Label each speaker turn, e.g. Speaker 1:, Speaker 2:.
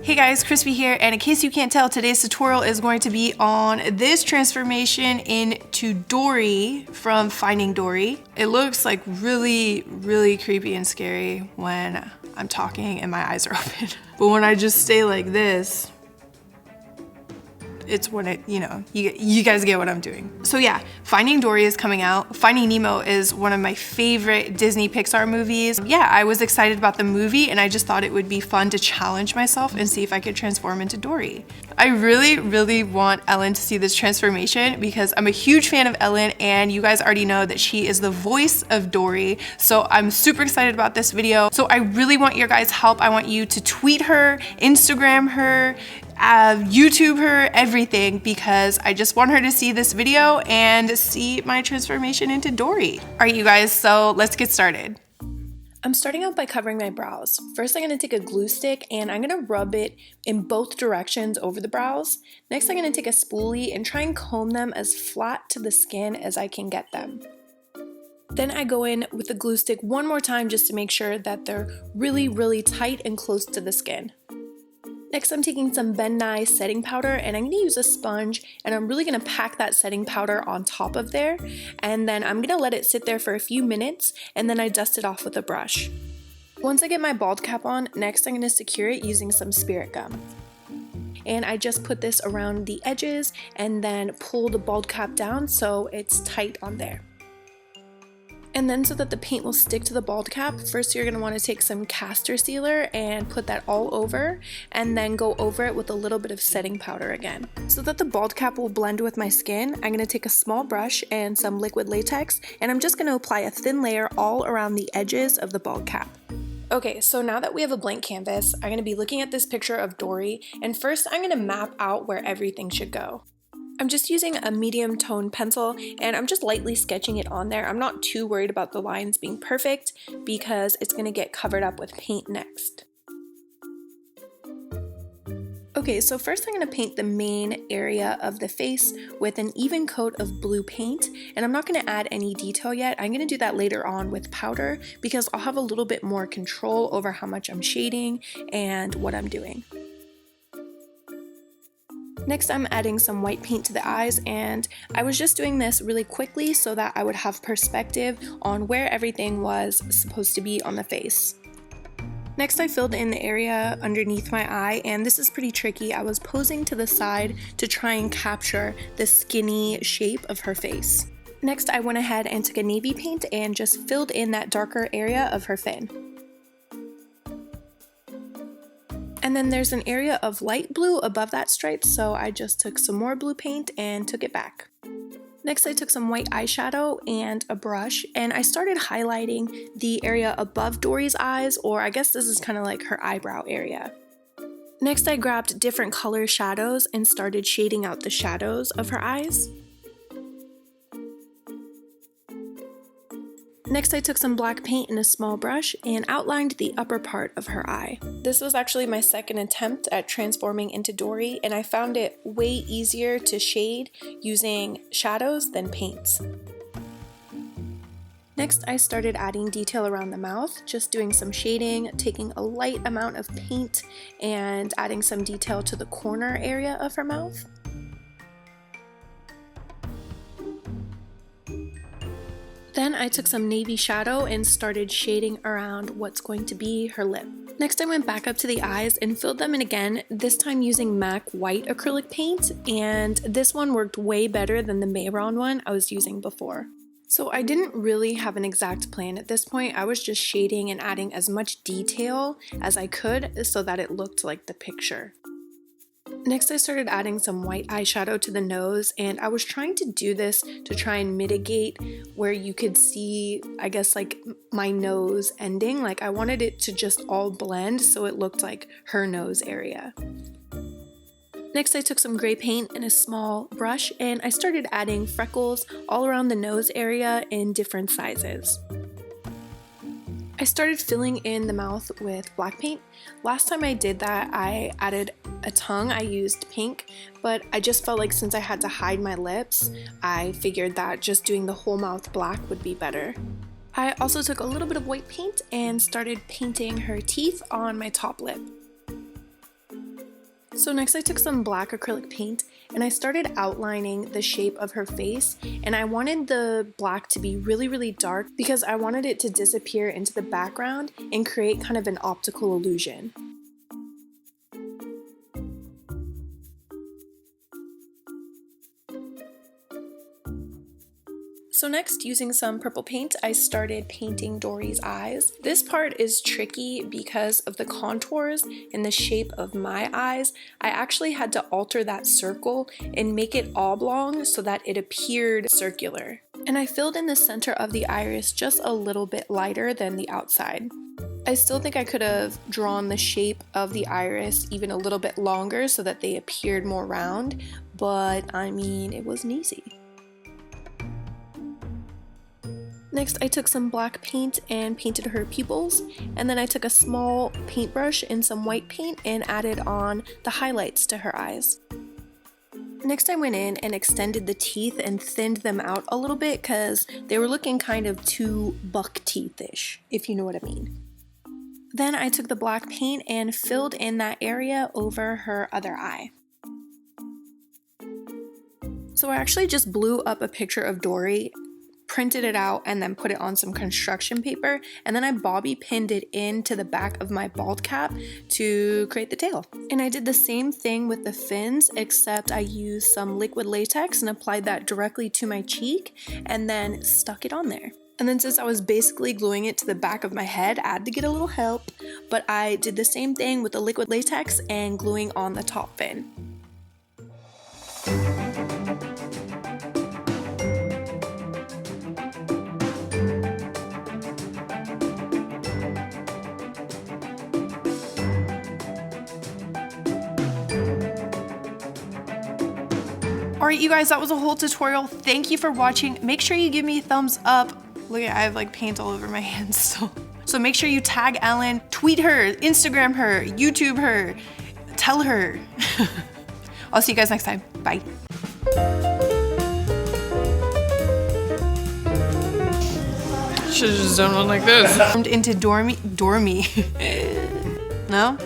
Speaker 1: Hey guys, Chrisspy here, and in case you can't tell, today's tutorial is going to be on this transformation into Dory from Finding Dory. It looks like really creepy and scary when I'm talking and my eyes are open. But when I just stay like this, it's when it, you guys get what I'm doing. So yeah, Finding Dory is coming out. Finding Nemo is one of my favorite Disney Pixar movies. Yeah, I was excited about the movie and I just thought it would be fun to challenge myself and see if I could transform into Dory. I really want Ellen to see this transformation because I'm a huge fan of Ellen and you guys already know that she is the voice of Dory. So I'm super excited about this video. So I really want your guys' help. I want you to tweet her, Instagram her, YouTube her, everything, because I just want her to see this video and see my transformation into Dory. All right, you guys, so let's get started. I'm starting out by covering my brows. First, I'm going to take a glue stick and I'm going to rub it in both directions over the brows. Next, I'm going to take a spoolie and try and comb them as flat to the skin as I can get them. Then I go in with the glue stick one more time just to make sure that they're really tight and close to the skin. Next, I'm taking some Ben Nye setting powder and I'm going to use a sponge and I'm really going to pack that setting powder on top of there, and then I'm going to let it sit there for a few minutes and then I dust it off with a brush. Once I get my bald cap on, next I'm going to secure it using some spirit gum. And I just put this around the edges and then pull the bald cap down so it's tight on there. And then so that the paint will stick to the bald cap, first you're going to want to take some castor sealer and put that all over, and then go over it with a little bit of setting powder again. So that the bald cap will blend with my skin, I'm going to take a small brush and some liquid latex, and I'm just going to apply a thin layer all around the edges of the bald cap. Okay, so now that we have a blank canvas, I'm going to be looking at this picture of Dory, and first I'm going to map out where everything should go. I'm just using a medium tone pencil and I'm just lightly sketching it on there. I'm not too worried about the lines being perfect because it's going to get covered up with paint next. Okay, so first I'm going to paint the main area of the face with an even coat of blue paint, and I'm not going to add any detail yet. I'm going to do that later on with powder because I'll have a little bit more control over how much I'm shading and what I'm doing. Next, I'm adding some white paint to the eyes, and I was just doing this really quickly so that I would have perspective on where everything was supposed to be on the face. Next, I filled in the area underneath my eye, and this is pretty tricky. I was posing to the side to try and capture the skinny shape of her face. Next, I went ahead and took a navy paint and just filled in that darker area of her fin. And then there's an area of light blue above that stripe, so I just took some more blue paint and took it back. Next, I took some white eyeshadow and a brush, and I started highlighting the area above Dory's eyes, or I guess this is kind of like her eyebrow area. Next, I grabbed different color shadows and started shading out the shadows of her eyes. Next, I took some black paint in a small brush and outlined the upper part of her eye. This was actually my second attempt at transforming into Dory, and I found it way easier to shade using shadows than paints. Next, I started adding detail around the mouth, just doing some shading, taking a light amount of paint, and adding some detail to the corner area of her mouth. Then I took some navy shadow and started shading around what's going to be her lip. Next, I went back up to the eyes and filled them in again, this time using MAC white acrylic paint, and this one worked way better than the Mehron one I was using before. So I didn't really have an exact plan at this point. I was just shading and adding as much detail as I could so that it looked like the picture. Next, I started adding some white eyeshadow to the nose, and I was trying to do this to try and mitigate where you could see, I guess, like my nose ending. Like I wanted it to just all blend so it looked like her nose area. Next, I took some gray paint in a small brush and I started adding freckles all around the nose area in different sizes. I started filling in the mouth with black paint. Last time I did that, I added a tongue. I used pink, but I just felt like since I had to hide my lips, I figured that just doing the whole mouth black would be better. I also took a little bit of white paint and started painting her teeth on my top lip. So next I took some black acrylic paint and I started outlining the shape of her face, and I wanted the black to be really dark because I wanted it to disappear into the background and create kind of an optical illusion. So next, using some purple paint, I started painting Dory's eyes. This part is tricky because of the contours and the shape of my eyes. I actually had to alter that circle and make it oblong so that it appeared circular. And I filled in the center of the iris just a little bit lighter than the outside. I still think I could have drawn the shape of the iris even a little bit longer so that they appeared more round, but I mean, it wasn't easy. Next, I took some black paint and painted her pupils, and then I took a small paintbrush and some white paint and added on the highlights to her eyes. Next, I went in and extended the teeth and thinned them out a little bit because they were looking kind of too buck teeth-ish, if you know what I mean. Then I took the black paint and filled in that area over her other eye. So I actually just blew up a picture of Dory, printed it out, and then put it on some construction paper, and then I bobby pinned it into the back of my bald cap to create the tail. And I did the same thing with the fins, except I used some liquid latex and applied that directly to my cheek and then stuck it on there. And then since I was basically gluing it to the back of my head, I had to get a little help, but I did the same thing with the liquid latex and gluing on the top fin. Alright you guys, that was a whole tutorial. Thank you for watching. Make sure you give me a thumbs up. Look at, I have like paint all over my hands still. So make sure you tag Ellen, tweet her, Instagram her, YouTube her, tell her. I'll see you guys next time. Bye. Should've just done one like this. Into Dormy. No?